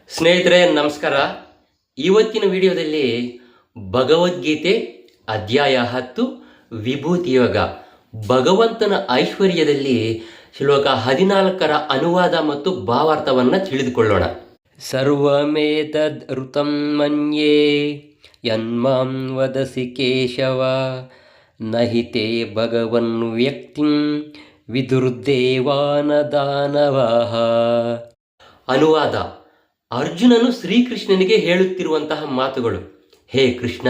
ಸ್ನೇಹಿತರೆ ನಮಸ್ಕಾರ. ಇವತ್ತಿನ ವಿಡಿಯೋದಲ್ಲಿ ಭಗವದ್ಗೀತೆ ಅಧ್ಯಾಯ 10 ವಿಭೂತಿ ಯೋಗ ಭಗವಂತನ ಐಶ್ವರ್ಯದಲ್ಲಿ ಶ್ಲೋಕ 14ರ ಅನುವಾದ ಮತ್ತು ಭಾವಾರ್ಥವನ್ನು ತಿಳಿದುಕೊಳ್ಳೋಣ. ಸರ್ವಮೇತದ್ ಋತಂ ಮನ್ಯೇ ಯನ್ಮಾಂ ವದಸಿ ಕೇಶವ ನಹಿತೆ ಭಗವನ್ ವ್ಯಕ್ತಿಂ ವಿದುರ್ದೇವಾನ ದಾನವಾಹ. ಅನುವಾದ: ಅರ್ಜುನನು ಶ್ರೀಕೃಷ್ಣನಿಗೆ ಹೇಳುತ್ತಿರುವಂತಹ ಮಾತುಗಳು. ಹೇ ಕೃಷ್ಣ,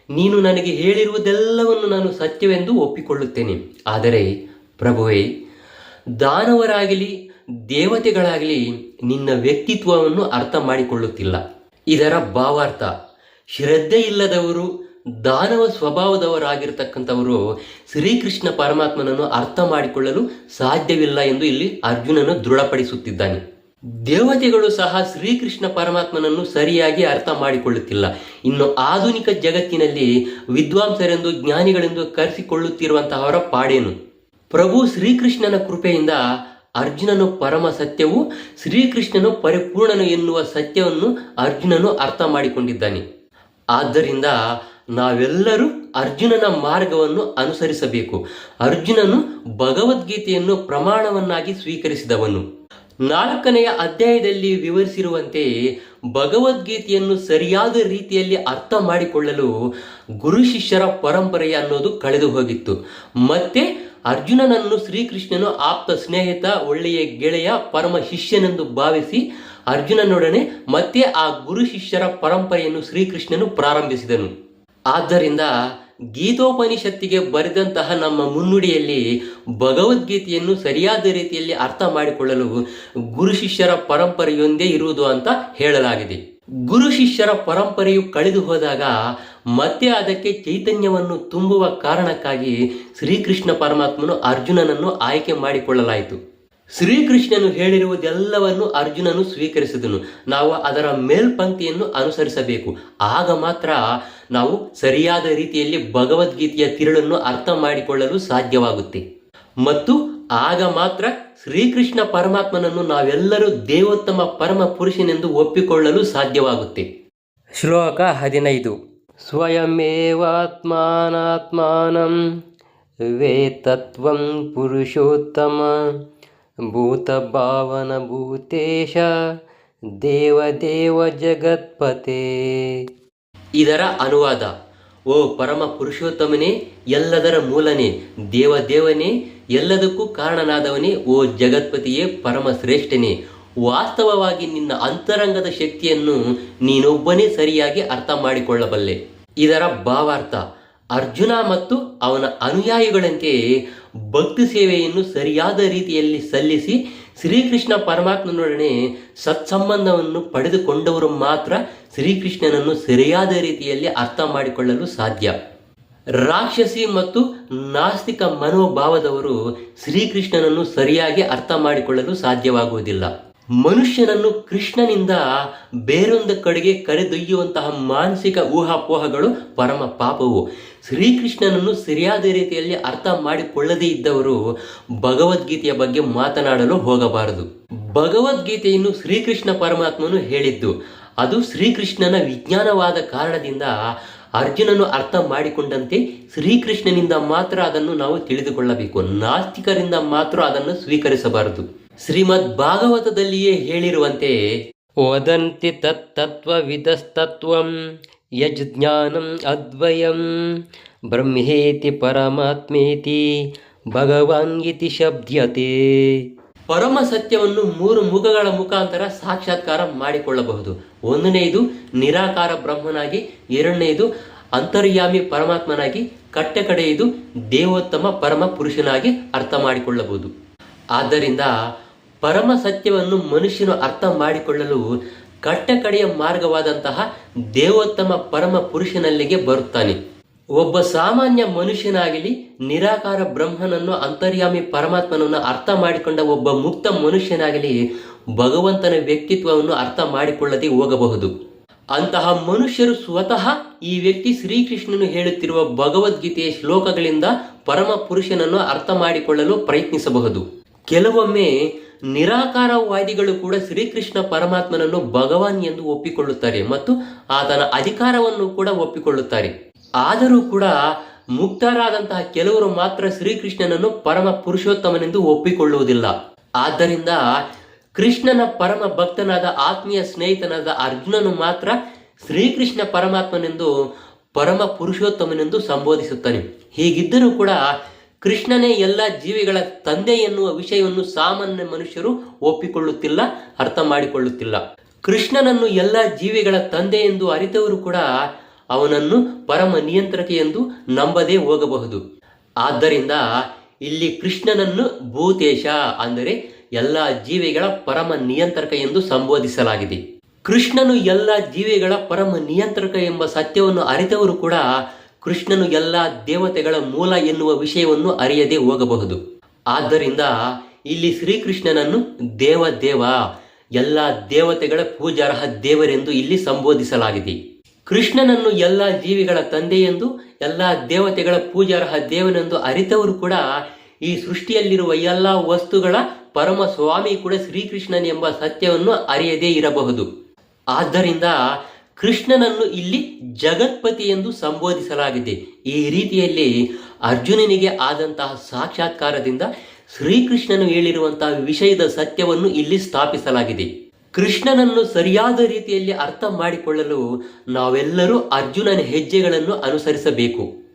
ನೀನು ನನಗೆ ಹೇಳಿರುವುದೆಲ್ಲವನ್ನು ನಾನು ಸತ್ಯವೆಂದು ಒಪ್ಪಿಕೊಳ್ಳುತ್ತೇನೆ. ಆದರೆ ಪ್ರಭುವೇ, ದಾನವರಾಗಲಿ ದೇವತೆಗಳಾಗಲಿ ನಿನ್ನ ವ್ಯಕ್ತಿತ್ವವನ್ನು ಅರ್ಥ ಮಾಡಿಕೊಳ್ಳುತ್ತಿಲ್ಲ. ಇದರ ಭಾವಾರ್ಥ: ಶ್ರದ್ಧೆ ಇಲ್ಲದವರು, ದಾನವ ಸ್ವಭಾವದವರಾಗಿರ್ತಕ್ಕಂಥವರು ಶ್ರೀಕೃಷ್ಣ ಪರಮಾತ್ಮನನ್ನು ಅರ್ಥ ಮಾಡಿಕೊಳ್ಳಲು ಸಾಧ್ಯವಿಲ್ಲ ಎಂದು ಇಲ್ಲಿ ಅರ್ಜುನನು ದೃಢಪಡಿಸುತ್ತಿದ್ದಾನೆ. ದೇವತೆಗಳು ಸಹ ಶ್ರೀಕೃಷ್ಣ ಪರಮಾತ್ಮನನ್ನು ಸರಿಯಾಗಿ ಅರ್ಥ ಮಾಡಿಕೊಳ್ಳುತ್ತಿಲ್ಲ. ಇನ್ನು ಆಧುನಿಕ ಜಗತ್ತಿನಲ್ಲಿ ವಿದ್ವಾಂಸರೆಂದು ಜ್ಞಾನಿಗಳೆಂದು ಕರೆಸಿಕೊಳ್ಳುತ್ತಿರುವಂತಹವರ ಪಾಡೇನು? ಪ್ರಭು ಶ್ರೀಕೃಷ್ಣನ ಕೃಪೆಯಿಂದ ಅರ್ಜುನನು ಪರಮ ಸತ್ಯವು, ಶ್ರೀಕೃಷ್ಣನು ಪರಿಪೂರ್ಣನು ಎನ್ನುವ ಸತ್ಯವನ್ನು ಅರ್ಜುನನು ಅರ್ಥ ಮಾಡಿಕೊಂಡಿದ್ದಾನೆ. ಆದ್ದರಿಂದ ನಾವೆಲ್ಲರೂ ಅರ್ಜುನನ ಮಾರ್ಗವನ್ನು ಅನುಸರಿಸಬೇಕು. ಅರ್ಜುನನು ಭಗವದ್ಗೀತೆಯನ್ನು ಪ್ರಮಾಣವನ್ನಾಗಿ ಸ್ವೀಕರಿಸಿದವನು. 4ನೆಯ ಅಧ್ಯಾಯದಲ್ಲಿ ವಿವರಿಸಿರುವಂತೆ ಭಗವದ್ಗೀತೆಯನ್ನು ಸರಿಯಾದ ರೀತಿಯಲ್ಲಿ ಅರ್ಥ ಮಾಡಿಕೊಳ್ಳಲು ಗುರು ಶಿಷ್ಯರ ಪರಂಪರೆ ಅನ್ನೋದು ಕಳೆದು ಹೋಗಿತ್ತು. ಮತ್ತೆ ಅರ್ಜುನನನ್ನು ಶ್ರೀಕೃಷ್ಣನು ಆಪ್ತ ಸ್ನೇಹಿತ, ಒಳ್ಳೆಯ ಗೆಳೆಯ, ಪರಮ ಶಿಷ್ಯನೆಂದು ಭಾವಿಸಿ ಅರ್ಜುನನೊಡನೆ ಮತ್ತೆ ಆ ಗುರು ಶಿಷ್ಯರ ಪರಂಪರೆಯನ್ನು ಶ್ರೀಕೃಷ್ಣನು ಪ್ರಾರಂಭಿಸಿದನು. ಆದ್ದರಿಂದ ಗೀತೋಪನಿಷತ್ತಿಗೆ ಬರೆದಂತಹ ನಮ್ಮ ಮುನ್ನುಡಿಯಲ್ಲಿ ಭಗವದ್ಗೀತೆಯನ್ನು ಸರಿಯಾದ ರೀತಿಯಲ್ಲಿ ಅರ್ಥ ಮಾಡಿಕೊಳ್ಳಲು ಗುರು ಶಿಷ್ಯರ ಪರಂಪರೆಯೊಂದೇ ಇರುವುದು ಅಂತ ಹೇಳಲಾಗಿದೆ. ಗುರು ಶಿಷ್ಯರ ಪರಂಪರೆಯು ಕಳೆದು ಹೋದಾಗ ಮತ್ತೆ ಅದಕ್ಕೆ ಚೈತನ್ಯವನ್ನು ತುಂಬುವ ಕಾರಣಕ್ಕಾಗಿ ಶ್ರೀಕೃಷ್ಣ ಪರಮಾತ್ಮನು ಅರ್ಜುನನನ್ನು ಆಯ್ಕೆ ಮಾಡಿಕೊಳ್ಳಲಾಯಿತು. ಶ್ರೀಕೃಷ್ಣನು ಹೇಳಿರುವುದೆಲ್ಲವನ್ನು ಅರ್ಜುನನು ಸ್ವೀಕರಿಸಿದನು. ನಾವು ಅದರ ಮೇಲ್ಪಂಕ್ತಿಯನ್ನು ಅನುಸರಿಸಬೇಕು. ಆಗ ಮಾತ್ರ ನಾವು ಸರಿಯಾದ ರೀತಿಯಲ್ಲಿ ಭಗವದ್ಗೀತೆಯ ತಿರುಳನ್ನು ಅರ್ಥ ಮಾಡಿಕೊಳ್ಳಲು ಸಾಧ್ಯವಾಗುತ್ತೆ. ಮತ್ತು ಆಗ ಮಾತ್ರ ಶ್ರೀಕೃಷ್ಣ ಪರಮಾತ್ಮನನ್ನು ನಾವೆಲ್ಲರೂ ದೇವೋತ್ತಮ ಪರಮ ಪುರುಷನೆಂದು ಒಪ್ಪಿಕೊಳ್ಳಲು ಸಾಧ್ಯವಾಗುತ್ತೆ. ಶ್ಲೋಕ 15: ಸ್ವಯಮೇವಾತ್ಮಾನಾತ್ಮಾನಂ ವೇತ್ತತ್ವಂ ಪುರುಷೋತ್ತಮ ಭೂತಭಾವನ ಭೂತೇಶ ದೇವದೇವ ಜಗತ್ಪತೆ. ಇದರ ಅನುವಾದ: ಓ ಪರಮ ಪುರುಷೋತ್ತಮನೇ, ಎಲ್ಲದರ ಮೂಲನೇ, ದೇವದೇವನೇ, ಎಲ್ಲದಕ್ಕೂ ಕಾರಣನಾದವನೇ, ಓ ಜಗತ್ಪತಿಯೇ, ಪರಮ ಶ್ರೇಷ್ಠನೇ, ವಾಸ್ತವವಾಗಿ ನಿನ್ನ ಅಂತರಂಗದ ಶಕ್ತಿಯನ್ನು ನೀನೊಬ್ಬನೇ ಸರಿಯಾಗಿ ಅರ್ಥ ಮಾಡಿಕೊಳ್ಳಬಲ್ಲೆ. ಇದರ ಭಾವಾರ್ಥ: ಅರ್ಜುನ ಮತ್ತು ಅವನ ಅನುಯಾಯಿಗಳಂತೆ ಭಕ್ತಿ ಸೇವೆಯನ್ನು ಸರಿಯಾದ ರೀತಿಯಲ್ಲಿ ಸಲ್ಲಿಸಿ ಶ್ರೀಕೃಷ್ಣ ಪರಮಾತ್ಮನೊಡನೆ ಸತ್ಸಂಬಂಧವನ್ನು ಪಡೆದುಕೊಂಡವರು ಮಾತ್ರ ಶ್ರೀಕೃಷ್ಣನನ್ನು ಸರಿಯಾದ ರೀತಿಯಲ್ಲಿ ಅರ್ಥ ಮಾಡಿಕೊಳ್ಳಲು ಸಾಧ್ಯ. ರಾಕ್ಷಸಿ ಮತ್ತು ನಾಸ್ತಿಕ ಮನೋಭಾವದವರು ಶ್ರೀಕೃಷ್ಣನನ್ನು ಸರಿಯಾಗಿ ಅರ್ಥ ಮಾಡಿಕೊಳ್ಳಲು ಸಾಧ್ಯವಾಗುವುದಿಲ್ಲ. ಮನುಷ್ಯನನ್ನು ಕೃಷ್ಣನಿಂದ ಬೇರೊಂದು ಕಡೆಗೆ ಕರೆದೊಯ್ಯುವಂತಹ ಮಾನಸಿಕ ಊಹಾಪೋಹಗಳು ಪರಮ ಪಾಪವು. ಶ್ರೀಕೃಷ್ಣನನ್ನು ಸರಿಯಾದ ರೀತಿಯಲ್ಲಿ ಅರ್ಥ ಮಾಡಿಕೊಳ್ಳದೇ ಇದ್ದವರು ಭಗವದ್ಗೀತೆಯ ಬಗ್ಗೆ ಮಾತನಾಡಲು ಹೋಗಬಾರದು. ಭಗವದ್ಗೀತೆಯನ್ನು ಶ್ರೀಕೃಷ್ಣ ಪರಮಾತ್ಮನು ಹೇಳಿದ್ದು, ಅದು ಶ್ರೀಕೃಷ್ಣನ ವಿಜ್ಞಾನವಾದ ಕಾರಣದಿಂದ ಅರ್ಜುನನು ಅರ್ಥ ಮಾಡಿಕೊಂಡಂತೆ ಶ್ರೀಕೃಷ್ಣನಿಂದ ಮಾತ್ರ ಅದನ್ನು ನಾವು ತಿಳಿದುಕೊಳ್ಳಬೇಕು. ನಾಸ್ತಿಕರಿಂದ ಮಾತ್ರ ಅದನ್ನು ಸ್ವೀಕರಿಸಬಾರದು. ಶ್ರೀಮದ್ ಭಾಗವತದಲ್ಲಿಯೇ ಹೇಳಿರುವಂತೆ ವದಂತಿ ತತ್ತತ್ವವಿದಸ್ತತ್ವಂ ಯಜ್ಜ್ಞಾನಂ ಅದ್ವಯಂ ಬ್ರಹ್ಮೇತಿ ಪರಮಾತ್ಮೇತಿ ಭಗವಾನ್ ಇತಿ ಶಬ್ದ್ಯತೆ. ಪರಮ ಸತ್ಯವನ್ನು 3 ಮುಖಗಳ ಮುಖಾಂತರ ಸಾಕ್ಷಾತ್ಕಾರ ಮಾಡಿಕೊಳ್ಳಬಹುದು. 1ನೇದು ನಿರಾಕಾರ ಬ್ರಹ್ಮನಾಗಿ, 2ನೇದು ಅಂತರ್ಯಾಮಿ ಪರಮಾತ್ಮನಾಗಿ, ಕಡೆಯದು ದೇವೋತ್ತಮ ಪರಮ ಪುರುಷನಾಗಿ ಅರ್ಥ ಮಾಡಿಕೊಳ್ಳಬಹುದು. ಆದ್ದರಿಂದ ಪರಮ ಸತ್ಯವನ್ನು ಮನುಷ್ಯನು ಅರ್ಥ ಮಾಡಿಕೊಳ್ಳಲು ಕಡೆಯ ಮಾರ್ಗವಾದಂತಹ ದೇವೋತ್ತಮ ಪರಮ ಪುರುಷನಲ್ಲಿಗೆ ಬರುತ್ತಾನೆ. ಒಬ್ಬ ಸಾಮಾನ್ಯ ಮನುಷ್ಯನಾಗಲಿ, ನಿರಾಕಾರ ಬ್ರಹ್ಮನನ್ನು, ಅಂತರ್ಯಾಮಿ ಪರಮಾತ್ಮನನ್ನು ಅರ್ಥ ಮಾಡಿಕೊಂಡ ಒಬ್ಬ ಮುಕ್ತ ಮನುಷ್ಯನಾಗಲಿ ಭಗವಂತನ ವ್ಯಕ್ತಿತ್ವವನ್ನು ಅರ್ಥ ಮಾಡಿಕೊಳ್ಳದೆ ಹೋಗಬಹುದು. ಅಂತಹ ಮನುಷ್ಯರು ಸ್ವತಃ ಈ ವ್ಯಕ್ತಿ ಶ್ರೀಕೃಷ್ಣನು ಹೇಳುತ್ತಿರುವ ಭಗವದ್ಗೀತೆಯ ಶ್ಲೋಕಗಳಿಂದ ಪರಮ ಪುರುಷನನ್ನು ಅರ್ಥ ಮಾಡಿಕೊಳ್ಳಲು ಪ್ರಯತ್ನಿಸಬಹುದು. ಕೆಲವೊಮ್ಮೆ ನಿರಾಕಾರವಾದಿಗಳು ಕೂಡ ಶ್ರೀಕೃಷ್ಣ ಪರಮಾತ್ಮನನ್ನು ಭಗವಾನ್ ಎಂದು ಒಪ್ಪಿಕೊಳ್ಳುತ್ತಾರೆ ಮತ್ತು ಆತನ ಅಧಿಕಾರವನ್ನು ಕೂಡ ಒಪ್ಪಿಕೊಳ್ಳುತ್ತಾರೆ. ಆದರೂ ಕೂಡ ಮುಕ್ತರಾದಂತಹ ಕೆಲವರು ಮಾತ್ರ ಶ್ರೀಕೃಷ್ಣನನ್ನು ಪರಮ ಪುರುಷೋತ್ತಮನೆಂದು ಒಪ್ಪಿಕೊಳ್ಳುವುದಿಲ್ಲ. ಆದ್ದರಿಂದ ಕೃಷ್ಣನ ಪರಮ ಭಕ್ತನಾದ ಆತ್ಮೀಯ ಸ್ನೇಹಿತನಾದ ಅರ್ಜುನನು ಮಾತ್ರ ಶ್ರೀಕೃಷ್ಣ ಪರಮಾತ್ಮನೆಂದು ಪರಮ ಪುರುಷೋತ್ತಮನೆಂದು ಸಂಬೋಧಿಸುತ್ತಾನೆ. ಹೀಗಿದ್ದರೂ ಕೂಡ ಕೃಷ್ಣನೇ ಎಲ್ಲ ಜೀವಿಗಳ ತಂದೆ ಎನ್ನುವ ವಿಷಯವನ್ನು ಸಾಮಾನ್ಯ ಮನುಷ್ಯರು ಒಪ್ಪಿಕೊಳ್ಳುತ್ತಿಲ್ಲ, ಅರ್ಥ ಮಾಡಿಕೊಳ್ಳುತ್ತಿಲ್ಲ. ಕೃಷ್ಣನನ್ನು ಎಲ್ಲ ಜೀವಿಗಳ ತಂದೆ ಎಂದು ಅರಿತವರು ಕೂಡ ಅವನನ್ನು ಪರಮ ನಿಯಂತ್ರಕ ಎಂದು ನಂಬದೇ ಹೋಗಬಹುದು. ಆದ್ದರಿಂದ ಇಲ್ಲಿ ಕೃಷ್ಣನನ್ನು ಭೂತೇಶ ಅಂದರೆ ಎಲ್ಲ ಜೀವಿಗಳ ಪರಮ ನಿಯಂತ್ರಕ ಎಂದು ಸಂಬೋಧಿಸಲಾಗಿದೆ. ಕೃಷ್ಣನು ಎಲ್ಲ ಜೀವಿಗಳ ಪರಮ ನಿಯಂತ್ರಕ ಎಂಬ ಸತ್ಯವನ್ನು ಅರಿತವರು ಕೂಡ ಕೃಷ್ಣನು ಎಲ್ಲ ದೇವತೆಗಳ ಮೂಲ ಎನ್ನುವ ವಿಷಯವನ್ನು ಅರಿಯದೆ ಹೋಗಬಹುದು. ಆದ್ದರಿಂದ ಇಲ್ಲಿ ಶ್ರೀಕೃಷ್ಣನನ್ನು ದೇವ ಎಲ್ಲ ದೇವತೆಗಳ ಪೂಜಾರ್ಹ ದೇವರೆಂದು ಇಲ್ಲಿ ಸಂಬೋಧಿಸಲಾಗಿದೆ. ಕೃಷ್ಣನನ್ನು ಎಲ್ಲ ಜೀವಿಗಳ ತಂದೆ ಎಂದು ಎಲ್ಲ ದೇವತೆಗಳ ಪೂಜಾರ್ಹ ದೇವನೆಂದು ಅರಿತವರು ಕೂಡ ಈ ಸೃಷ್ಟಿಯಲ್ಲಿರುವ ಎಲ್ಲ ವಸ್ತುಗಳ ಪರಮ ಸ್ವಾಮಿ ಕೂಡ ಶ್ರೀಕೃಷ್ಣನ್ ಎಂಬ ಸತ್ಯವನ್ನು ಅರಿಯದೇ ಇರಬಹುದು. ಆದ್ದರಿಂದ ಕೃಷ್ಣನನ್ನು ಇಲ್ಲಿ ಜಗತ್ಪತಿ ಎಂದು ಸಂಬೋಧಿಸಲಾಗಿದೆ. ಈ ರೀತಿಯಲ್ಲಿ ಅರ್ಜುನನಿಗೆ ಆದಂತಹ ಸಾಕ್ಷಾತ್ಕಾರದಿಂದ ಶ್ರೀಕೃಷ್ಣನು ಹೇಳಿರುವಂತಹ ವಿಷಯದ ಸತ್ಯವನ್ನು ಇಲ್ಲಿ ಸ್ಥಾಪಿಸಲಾಗಿದೆ. ಕೃಷ್ಣನನ್ನು ಸರಿಯಾದ ರೀತಿಯಲ್ಲಿ ಅರ್ಥ ಮಾಡಿಕೊಳ್ಳಲು ನಾವೆಲ್ಲರೂ ಅರ್ಜುನನ ಹೆಜ್ಜೆಗಳನ್ನು ಅನುಸರಿಸಬೇಕು.